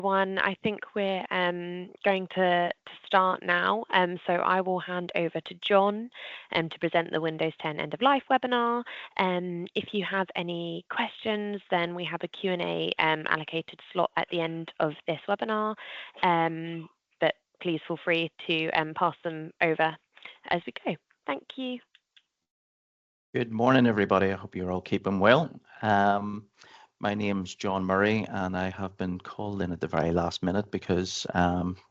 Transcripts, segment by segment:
One, I think we're going to start now. So I will hand over to John to present the Windows 10 End of Life webinar. If you have any questions, then we have a Q&A allocated slot at the end of this webinar. But please feel free to pass them over as we go. Thank you. Good morning, everybody. I hope you're all keeping well. My name's John Murray, and I have been called in at the very last minute because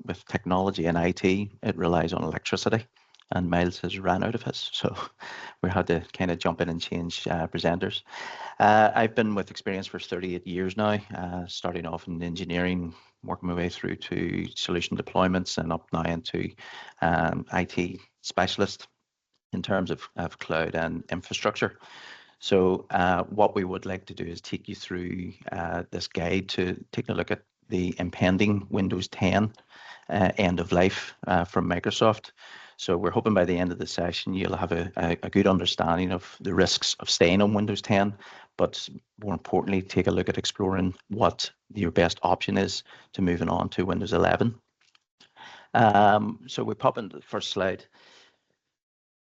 with technology and IT, it relies on electricity, and Miles has ran out of his, so we had to kind of jump in and change presenters. I've been with Experience for 38 years now, starting off in engineering, working my way through to solution deployments and up now into IT specialist in terms of cloud and infrastructure. So what we would like to do is take you through this guide to take a look at the impending Windows 10 end of life from Microsoft. So we're hoping by the end of the session you'll have a good understanding of the risks of staying on Windows 10, but more importantly, take a look at exploring what your best option is to moving on to Windows 11. So we pop into the first slide.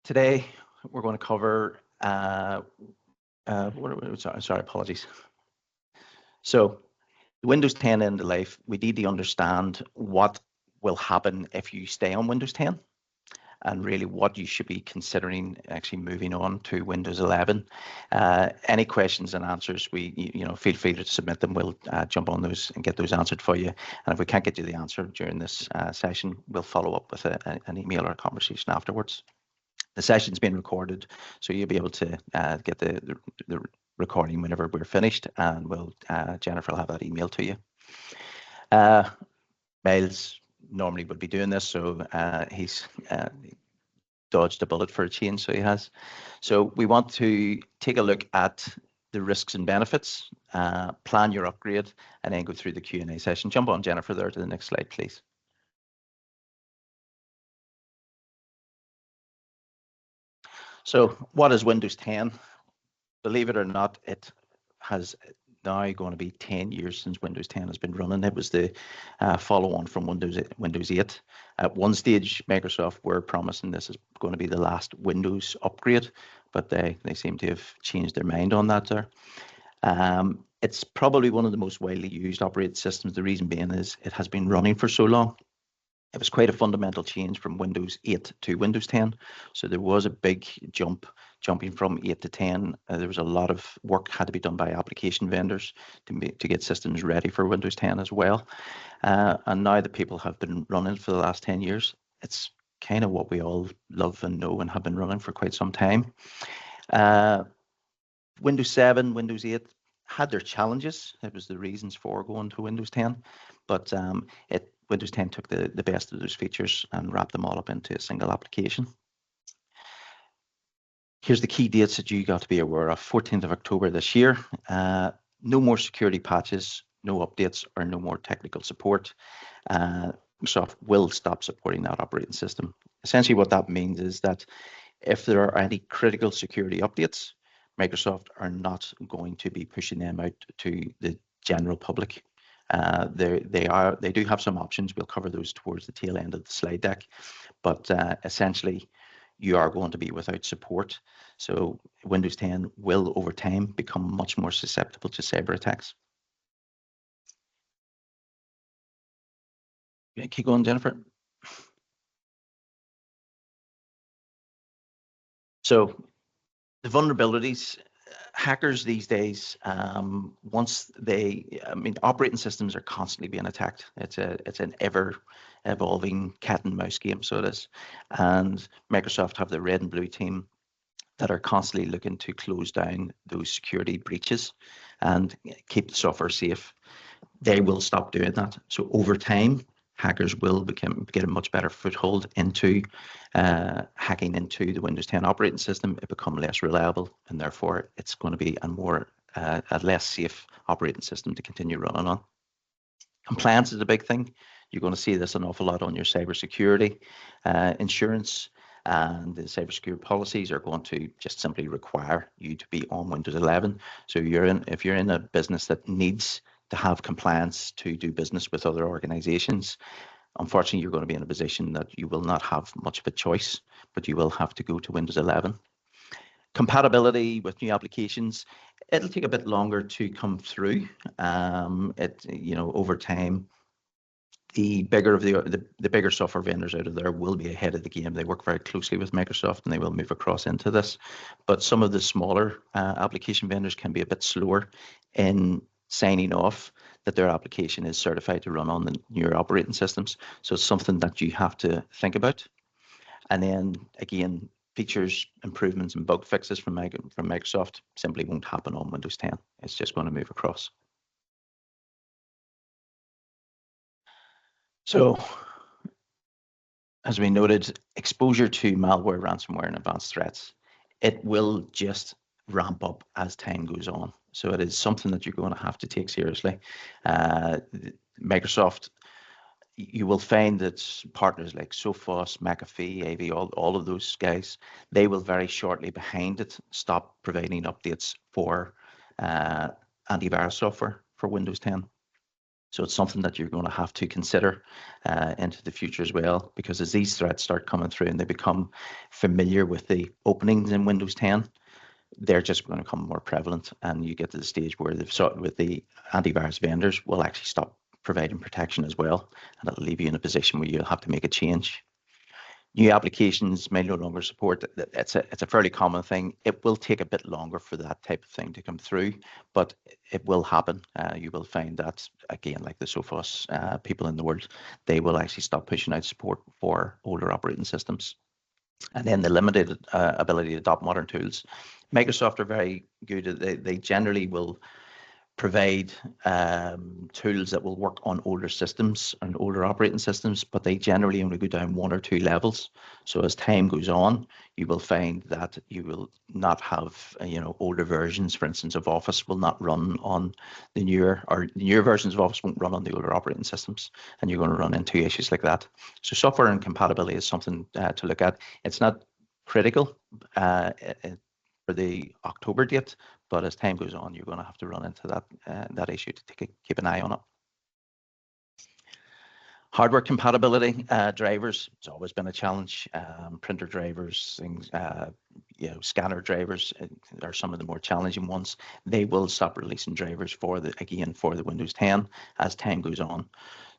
Today we're going to cover sorry, apologies. So Windows 10 end of life, we need to understand what will happen if you stay on Windows 10 and really what you should be considering actually moving on to Windows 11. Any questions and answers, feel free to submit them. We'll jump on those and get those answered for you. And if we can't get you the answer during this session, we'll follow up with an email or a conversation afterwards. The session's been recorded, so you'll be able to get the recording whenever we're finished, and Jennifer will have that email to you. Miles normally would be doing this, so he's dodged a bullet for a change, so he has. So we want to take a look at the risks and benefits, plan your upgrade, and then go through the Q&A session. Jump on, Jennifer, there to the next slide, please. So what is Windows 10? Believe it or not, it has now going to be 10 years since Windows 10 has been running. It was the follow-on from Windows 8. At one stage, Microsoft were promising this is going to be the last Windows upgrade, but they seem to have changed their mind on that there. It's probably one of the most widely used operating systems. The reason being is it has been running for so long. It was quite a fundamental change from Windows 8 to Windows 10. So there was a big jumping from 8 to 10. There was a lot of work had to be done by application vendors to get systems ready for Windows 10 as well. And now that people have been running for the last 10 years, it's kind of what we all love and know and have been running for quite some time. Windows 7, Windows 8 had their challenges. It was the reasons for going to Windows 10, but Windows 10 took the best of those features and wrapped them all up into a single application. Here's the key dates that you got to be aware of. 14th of October this year. No more security patches, no updates, or no more technical support. Microsoft will stop supporting that operating system. Essentially what that means is that if there are any critical security updates, Microsoft are not going to be pushing them out to the general public. They do have some options. We'll cover those towards the tail end of the slide deck, but essentially you are going to be without support. So Windows 10 will over time become much more susceptible to cyber attacks. Yeah, keep going, Jennifer. So the vulnerabilities, hackers these days, operating systems are constantly being attacked. It's an ever evolving cat and mouse game, so it is. And Microsoft have the red and blue team that are constantly looking to close down those security breaches and keep the software safe. They will stop doing that. So over time, hackers will get a much better foothold into hacking into the Windows 10 operating system. It become less reliable, and therefore it's going to be a less safe operating system to continue running on. Compliance is a big thing. You're going to see this an awful lot on your cybersecurity. Insurance and the cybersecurity policies are going to just simply require you to be on Windows 11. So if you're in a business that needs to have compliance to do business with other organizations. Unfortunately, you're going to be in a position that you will not have much of a choice, but you will have to go to Windows 11. Compatibility with new applications, it'll take a bit longer to come through. Over time, the bigger of the bigger software vendors out of there will be ahead of the game. They work very closely with Microsoft, and they will move across into this. But some of the smaller application vendors can be a bit slower in signing off that their application is certified to run on the newer operating systems. So it's something that you have to think about. And then again, features, improvements, and bug fixes from Microsoft simply won't happen on Windows 10. It's just going to move across. So, as we noted, exposure to malware, ransomware, and advanced threats, it will just ramp up as time goes on. So it is something that you're going to have to take seriously. Microsoft, you will find that partners like Sophos, McAfee, AV, all of those guys, they will very shortly behind it stop providing updates for antivirus software for Windows 10. So it's something that you're going to have to consider into the future as well, because as these threats start coming through and they become familiar with the openings in Windows 10, they're just going to become more prevalent, and you get to the stage where the antivirus vendors will actually stop providing protection as well, and it'll leave you in a position where you'll have to make a change. New applications may no longer support. It's a fairly common thing. It will take a bit longer for that type of thing to come through, but it will happen. You will find that, again, like the Sophos people in the world, they will actually stop pushing out support for older operating systems. And then the limited ability to adopt modern tools. Microsoft are very good. They generally will provide tools that will work on older systems and older operating systems, but they generally only go down 1 or 2 levels. So as time goes on, you will find that you will not have, older versions, for instance, of Office will not run on the newer versions of Office won't run on the older operating systems, and you're going to run into issues like that. So software and compatibility is something to look at. It's not critical for the October date, but as time goes on, you're going to have to run into that issue to keep an eye on it. Hardware compatibility, drivers, it's always been a challenge. Printer drivers, things, scanner drivers are some of the more challenging ones. They will stop releasing drivers for the Windows 10 as time goes on.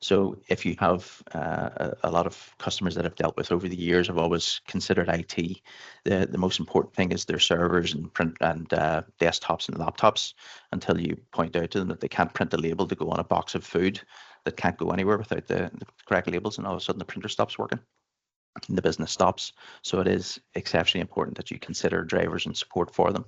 So if you have a lot of customers that I've dealt with over the years, I've always considered IT. The most important thing is their servers and print and desktops and laptops, until you point out to them that they can't print a label to go on a box of food that can't go anywhere without the correct labels, and all of a sudden the printer stops working and the business stops. So it is exceptionally important that you consider drivers and support for them.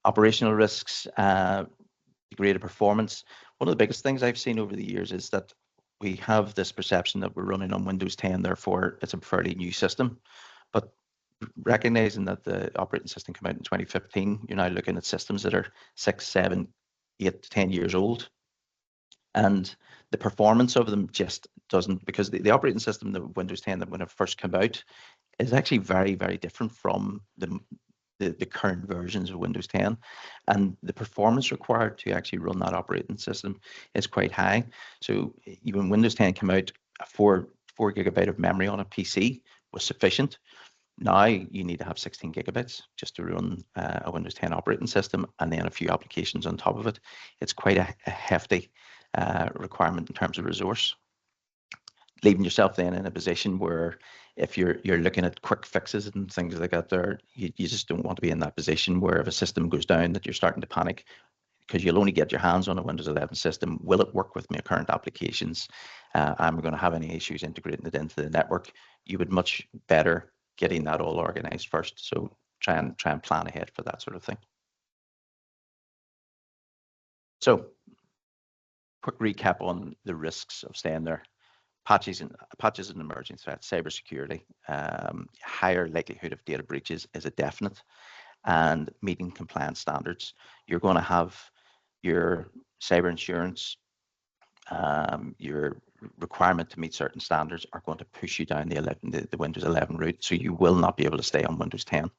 Operational risks, degraded performance. One of the biggest things I've seen over the years is that we have this perception that we're running on Windows 10, therefore it's a fairly new system. But recognizing that the operating system came out in 2015, you're now looking at systems that are 6, 7, 8 to 10 years old. And the performance of them just doesn't, because the operating system, the Windows 10 that when it first came out, is actually very, very different from the current versions of Windows 10, and the performance required to actually run that operating system is quite high. So even Windows 10 came out, 4 gigabyte of memory on a PC was sufficient. Now you need to have 16 gigabytes just to run a Windows 10 operating system, and then a few applications on top of it. It's quite a hefty requirement in terms of resource, leaving yourself then in a position where if you're looking at quick fixes and things like that there, you just don't want to be in that position where if a system goes down that you're starting to panic, because you'll only get your hands on a Windows 11 system. Will it work with my current applications? Am I going to have any issues integrating it into the network? You would much better getting that all organized first. So try and plan ahead for that sort of thing. So quick recap on the risks of staying there. Patches and emerging threats, cybersecurity, higher likelihood of data breaches is a definite, and meeting compliance standards. You're going to have your cyber insurance, your requirement to meet certain standards are going to push you down the Windows 11 route, so you will not be able to stay on Windows 10.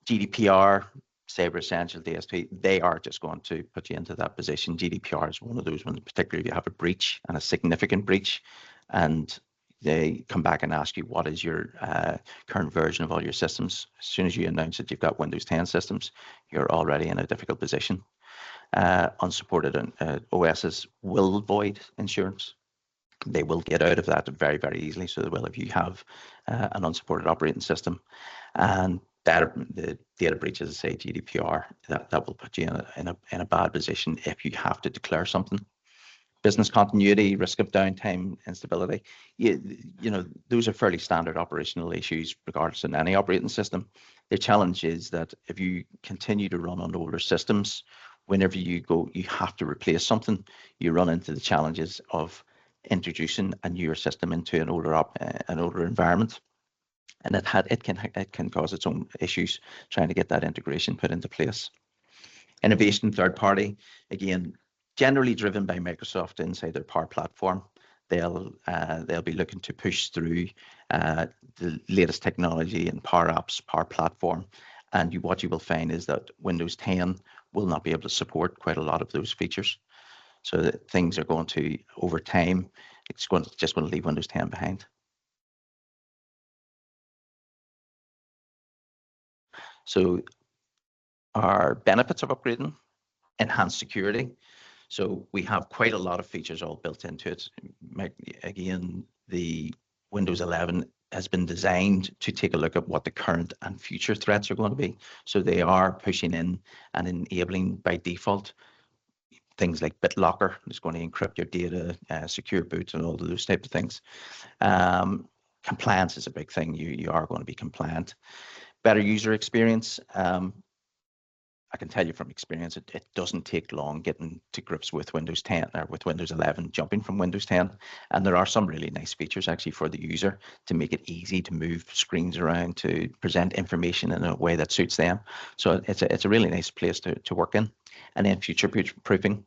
GDPR, Cyber Essential, DSP, they are just going to put you into that position. GDPR is one of those ones, particularly if you have a breach and a significant breach, and they come back and ask you what is your current version of all your systems. As soon as you announce that you've got Windows 10 systems, you're already in a difficult position. Unsupported OSs will void insurance. They will get out of that very, very easily. So they will if you have an unsupported operating system. And the data breaches, say GDPR, that will put you in a bad position if you have to declare something. Business continuity, risk of downtime, instability. You know, those are fairly standard operational issues regardless of any operating system. The challenge is that if you continue to run on older systems, whenever you have to replace something, you run into the challenges of introducing a newer system into an older environment, and it can cause its own issues trying to get that integration put into place. Innovation third party, again, generally driven by Microsoft inside their Power Platform. They'll be looking to push through the latest technology in Power Apps, Power Platform, and what you will find is that Windows 10 will not be able to support quite a lot of those features. So that things are going to, over time, it's just going to leave Windows 10 behind. So our benefits of upgrading: enhanced security. So we have quite a lot of features all built into it. Again, the Windows 11 has been designed to take a look at what the current and future threats are going to be. So they are pushing in and enabling by default things like BitLocker. It's going to encrypt your data, secure boot, and all of those types of things. Compliance is a big thing. You are going to be compliant. Better user experience. I can tell you from experience, it doesn't take long getting to grips with Windows 10 or with Windows 11, jumping from Windows 10. And there are some really nice features actually for the user to make it easy to move screens around, to present information in a way that suits them. So it's a really nice place to work in. And then future proofing.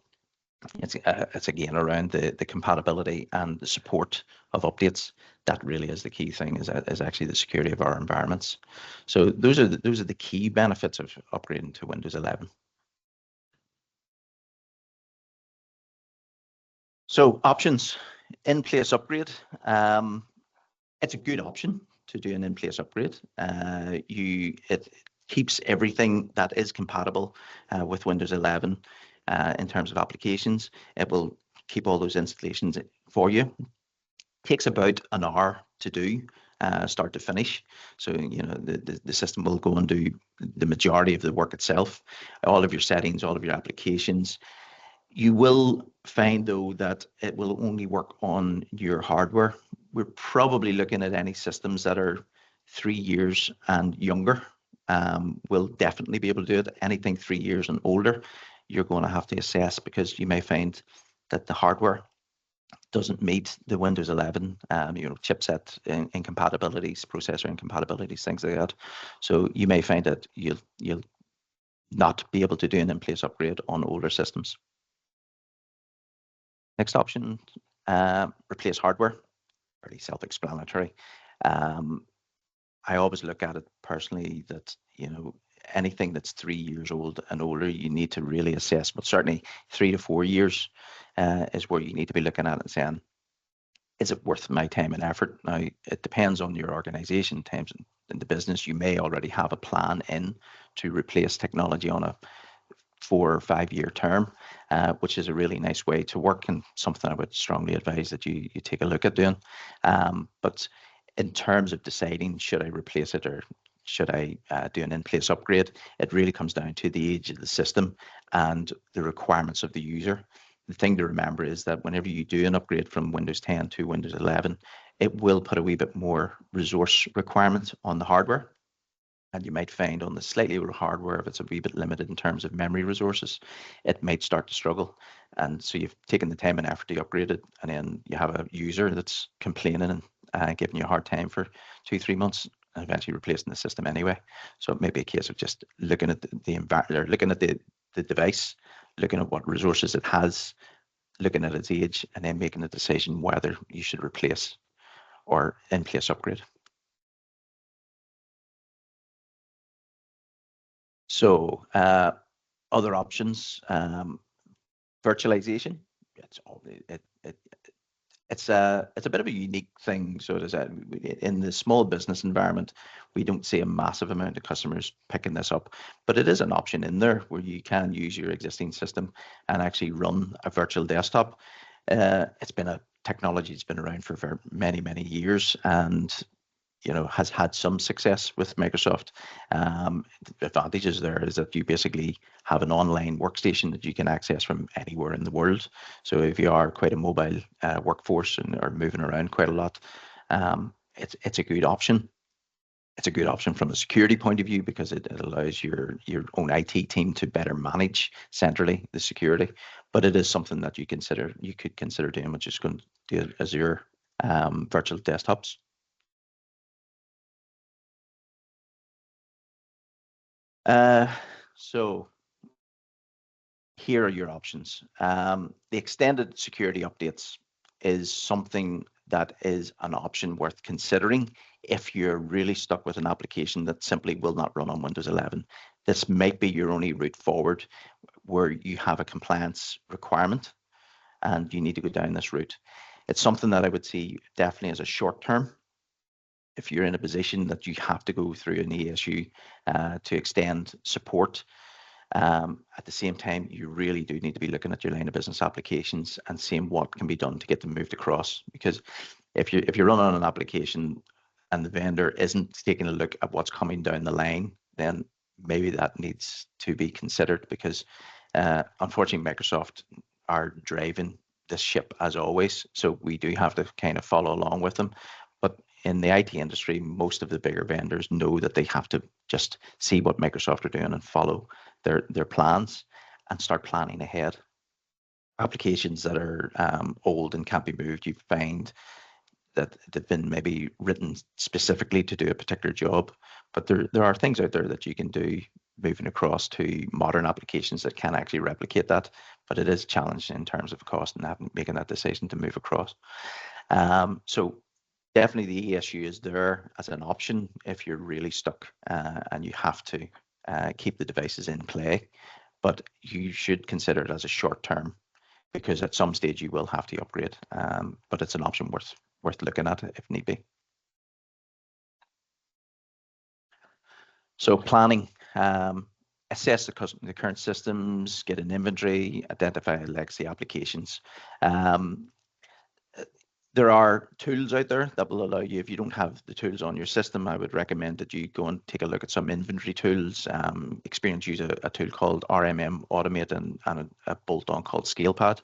It's again around the compatibility and the support of updates. That really is the key thing, is actually the security of our environments. So those are the key benefits of upgrading to Windows 11. So options: in-place upgrade. It's a good option to do an in-place upgrade. It keeps everything that is compatible with Windows 11 in terms of applications. It will keep all those installations for you. Takes about an hour to do, start to finish. So you know the system will go and do the majority of the work itself, all of your settings, all of your applications. You will find though that it will only work on your hardware. We're probably looking at any systems that are 3 years and younger. Will definitely be able to do it. Anything 3 years and older, you're going to have to assess, because you may find that the hardware doesn't meet the Windows 11, chipset incompatibilities, processor incompatibilities, things like that. So you may find that you'll not be able to do an in-place upgrade on older systems. Next option, replace hardware. Pretty self-explanatory. I always look at it personally that, anything that's 3 years old and older, you need to really assess, but certainly 3 to 4 years is where you need to be looking at it and saying, is it worth my time and effort? Now, it depends on your organization. Times in the business, you may already have a plan in to replace technology on a 4 or 5 year term, which is a really nice way to work, and something I would strongly advise that you take a look at doing. But in terms of deciding, should I replace it or should I do an in-place upgrade, it really comes down to the age of the system and the requirements of the user. The thing to remember is that whenever you do an upgrade from Windows 10 to Windows 11, it will put a wee bit more resource requirement on the hardware. And you might find on the slightly older hardware, if it's a wee bit limited in terms of memory resources, it might start to struggle. And so you've taken the time and effort to upgrade it, and then you have a user that's complaining and giving you a hard time for 2-3 months, and eventually replacing the system anyway. So it may be a case of just looking at the environment, looking at the device, looking at what resources it has, looking at its age, and then making a decision whether you should replace or in-place upgrade. So other options, virtualization. It's all it's a bit of a unique thing. So it is in the small business environment, we don't see a massive amount of customers picking this up, but it is an option in there where you can use your existing system and actually run a virtual desktop. It's been a technology that's been around for many years, and has had some success with Microsoft. The advantages there is that you basically have an online workstation that you can access from anywhere in the world. So if you are quite a mobile workforce and are moving around quite a lot, it's a good option. It's a good option from a security point of view because it allows your own IT team to better manage centrally the security. But it is something that you could consider doing, which is going to do Azure virtual desktops. So here are your options. The extended security updates is something that is an option worth considering if you're really stuck with an application that simply will not run on Windows 11. This might be your only route forward where you have a compliance requirement and you need to go down this route. It's something that I would see definitely as a short term. If you're in a position that you have to go through an ESU to extend support, at the same time, you really do need to be looking at your line of business applications and seeing what can be done to get them moved across. Because if you run on an application and the vendor isn't taking a look at what's coming down the line, then maybe that needs to be considered, because unfortunately Microsoft are driving this ship as always. So we do have to kind of follow along with them. But in the IT industry, most of the bigger vendors know that they have to just see what Microsoft are doing and follow their plans and start planning ahead. Applications that are old and can't be moved, you find that they've been maybe written specifically to do a particular job, but there are things out there that you can do moving across to modern applications that can actually replicate that, but it is challenging in terms of cost and making that decision to move across. So definitely the ESU is there as an option if you're really stuck and you have to keep the devices in play, but you should consider it as a short term, because at some stage you will have to upgrade, but it's an option worth looking at if need be. So planning, assess the current systems, get an inventory, identify legacy applications. There are tools out there that will allow you, if you don't have the tools on your system, I would recommend that you go and take a look at some inventory tools. Experience use a tool called RMM Automate and a bolt-on called ScalePad.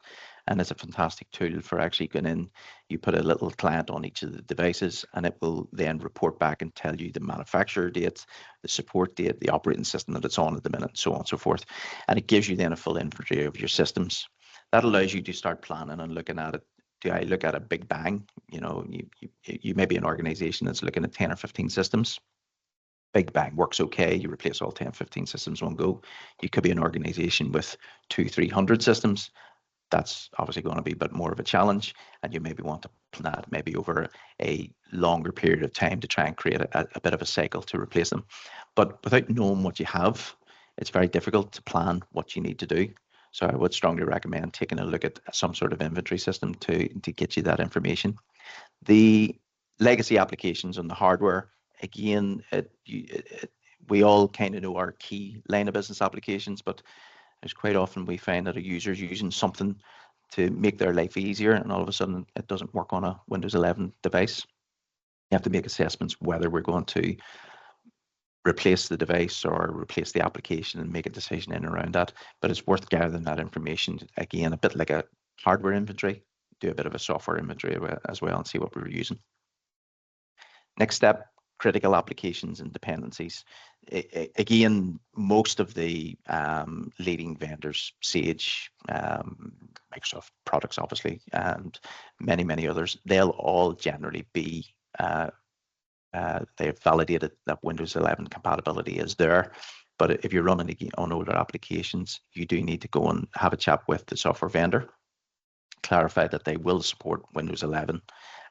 And it's a fantastic tool for actually going in. You put a little client on each of the devices, and it will then report back and tell you the manufacturer date, the support date, the operating system that it's on at the minute, and so on and so forth. And it gives you then a full inventory of your systems. That allows you to start planning and looking at it. Do I look at a big bang? You may be an organization that's looking at 10 or 15 systems. Big bang works okay. You replace all 10, 15 systems one go. You could be an organization with 200-300 systems. That's obviously going to be a bit more of a challenge, and you maybe want to plan that maybe over a longer period of time to try and create a bit of a cycle to replace them. But without knowing what you have, it's very difficult to plan what you need to do. So I would strongly recommend taking a look at some sort of inventory system to get you that information. The legacy applications on the hardware, again, we all kind of know our key line of business applications, but there's quite often we find that a user's using something to make their life easier, and all of a sudden it doesn't work on a Windows 11 device. You have to make assessments whether we're going to replace the device or replace the application and make a decision in and around that. But it's worth gathering that information, again, a bit like a hardware inventory, do a bit of a software inventory as well and see what we're using. Next step, critical applications and dependencies. Again, most of the leading vendors, Sage, Microsoft products, obviously, and many others, they'll all generally be they've validated that Windows 11 compatibility is there. But if you're running on older applications, you do need to go and have a chat with the software vendor, clarify that they will support Windows 11.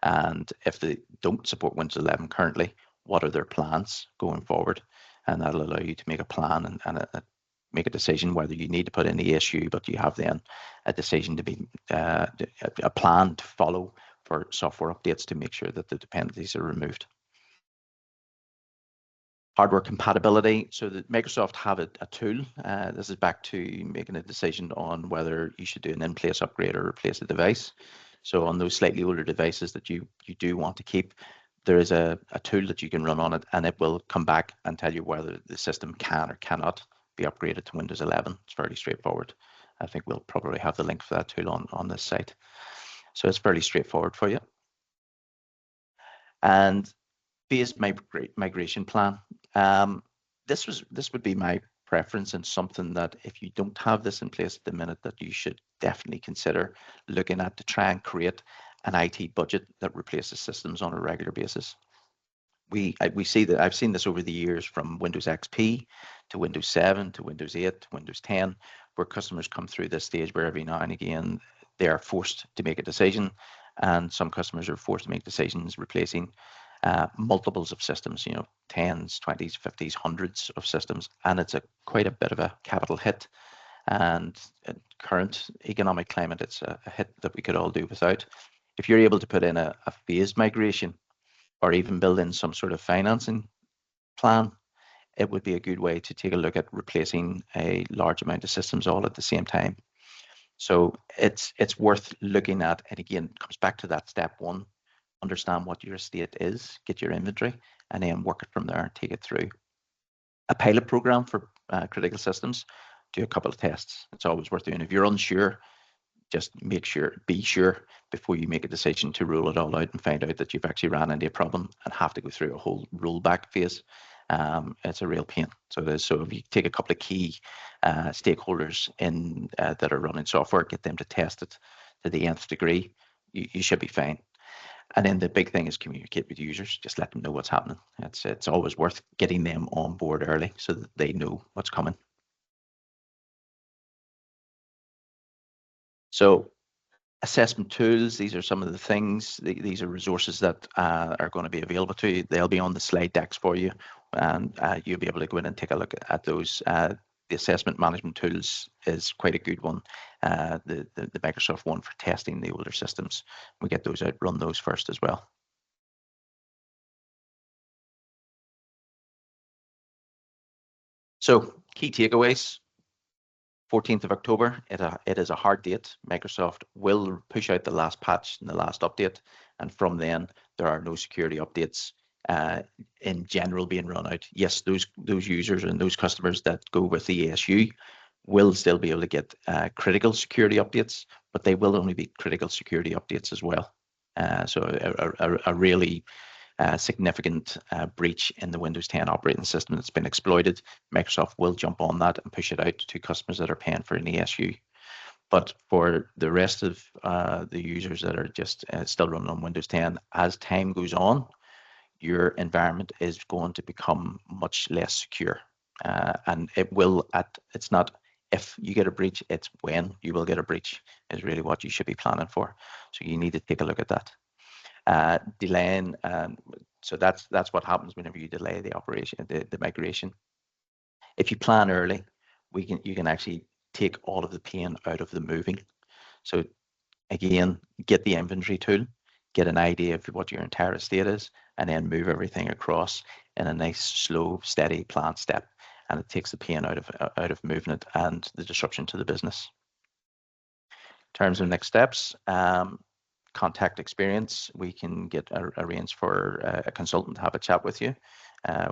And if they don't support Windows 11 currently, what are their plans going forward? and that'll allow you to make a plan and make a decision whether you need to put in the issue, but you have then a decision to be a plan to follow for software updates to make sure that the dependencies are removed. Hardware compatibility, so that Microsoft have a tool. This is back to making a decision on whether you should do an in-place upgrade or replace a device. So on those slightly older devices that you do want to keep, there is a tool that you can run on it, and it will come back and tell you whether the system can or cannot be upgraded to Windows 11. It's fairly straightforward. I think we'll probably have the link for that tool on this site. So it's fairly straightforward for you. And phased migration plan. This would be my preference, and something that if you don't have this in place at the minute, that you should definitely consider looking at to try and create an IT budget that replaces systems on a regular basis. We see that. I've seen this over the years, from Windows XP to Windows 7 to Windows 8 to Windows 10, where customers come through this stage where every now and again they are forced to make a decision, and some customers are forced to make decisions replacing multiples of systems, tens, 20s, 50s, hundreds of systems, and it's quite a bit of a capital hit. And in current economic climate, it's a hit that we could all do without. If you're able to put in a phased migration, or even build in some sort of financing plan, it would be a good way to take a look at replacing a large amount of systems all at the same time. So it's worth looking at. And again, it comes back to that step one: understand what your estate is, get your inventory, and then work it from there, take it through. A pilot program for critical systems, do a couple of tests. It's always worth doing. If you're unsure, just be sure before you make a decision to rule it all out and find out that you've actually ran into a problem and have to go through a whole rollback phase. It's a real pain. So if you take a couple of key stakeholders in that are running software, get them to test it to the nth degree, you should be fine. And then the big thing is communicate with users. Just let them know what's happening. It's always worth getting them on board early so that they know what's coming. So assessment tools, these are some of the things, these are resources that are going to be available to you. They'll be on the slide decks for you, and you'll be able to go in and take a look at those. The assessment management tools is quite a good one. The Microsoft one for testing the older systems. We get those out, run those first as well. So key takeaways. 14th of October, it is a hard date. Microsoft will push out the last patch and the last update, and from then there are no security updates in general being run out. Yes, those users and those customers that go with the ASU will still be able to get critical security updates, but they will only be critical security updates as well. So a really significant breach in the Windows 10 operating system that's been exploited, Microsoft will jump on that and push it out to customers that are paying for an ASU. But for the rest of the users that are just still running on Windows 10, as time goes on, your environment is going to become much less secure. And it's not if you get a breach, it's when you will get a breach is really what you should be planning for. So you need to take a look at that. Delaying, so that's what happens whenever you delay the operation, the migration. If you plan early, you can actually take all of the pain out of the moving. So again, get the inventory tool, get an idea of what your entire estate is, and then move everything across in a nice, slow, steady, planned step. And it takes the pain out of moving it and the disruption to the business. In terms of next steps, contact experience, we can get arrange for a consultant to have a chat with you.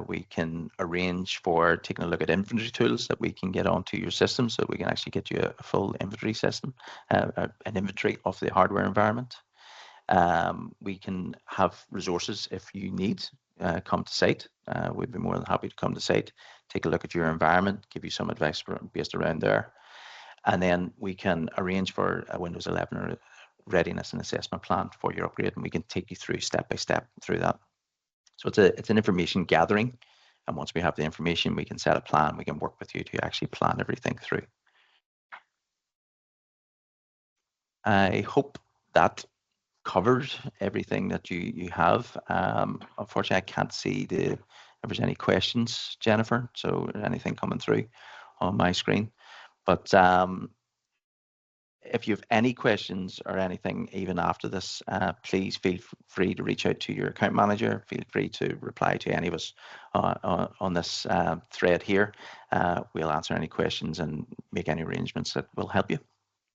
We can arrange for taking a look at inventory tools that we can get onto your system, so we can actually get you a full inventory system, an inventory of the hardware environment. We can have resources if you need, come to site. We'd be more than happy to come to site, take a look at your environment, give you some advice based around there. And then we can arrange for a Windows 11 or readiness and assessment plan for your upgrade, and we can take you through step by step through that. So it's an information gathering, and once we have the information, we can set a plan. We can work with you to actually plan everything through. I hope that covers everything that you have. Unfortunately, I can't see if there's any questions, Jennifer. So anything coming through on my screen. But if you have any questions or anything even after this, please feel free to reach out to your account manager. Feel free to reply to any of us on this thread here. We'll answer any questions and make any arrangements that will help you.